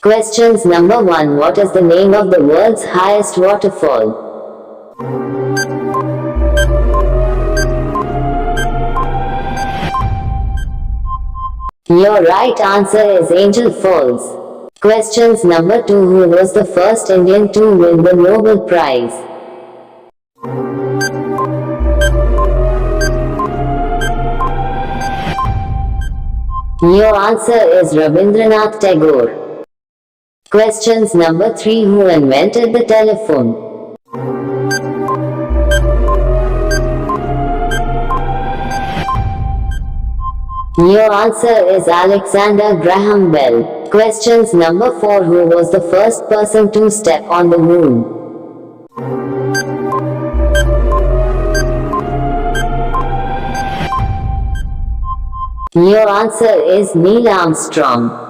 Questions number 1. What is the name of the world's highest waterfall? Your right answer is Angel Falls. Questions number 2. Who was the first Indian to win the Nobel Prize? Your answer is Rabindranath Tagore. Questions number 3. Who invented the telephone? Your answer is Alexander Graham Bell. Questions number 4. Who was the first person to step on the moon? Your answer is Neil Armstrong.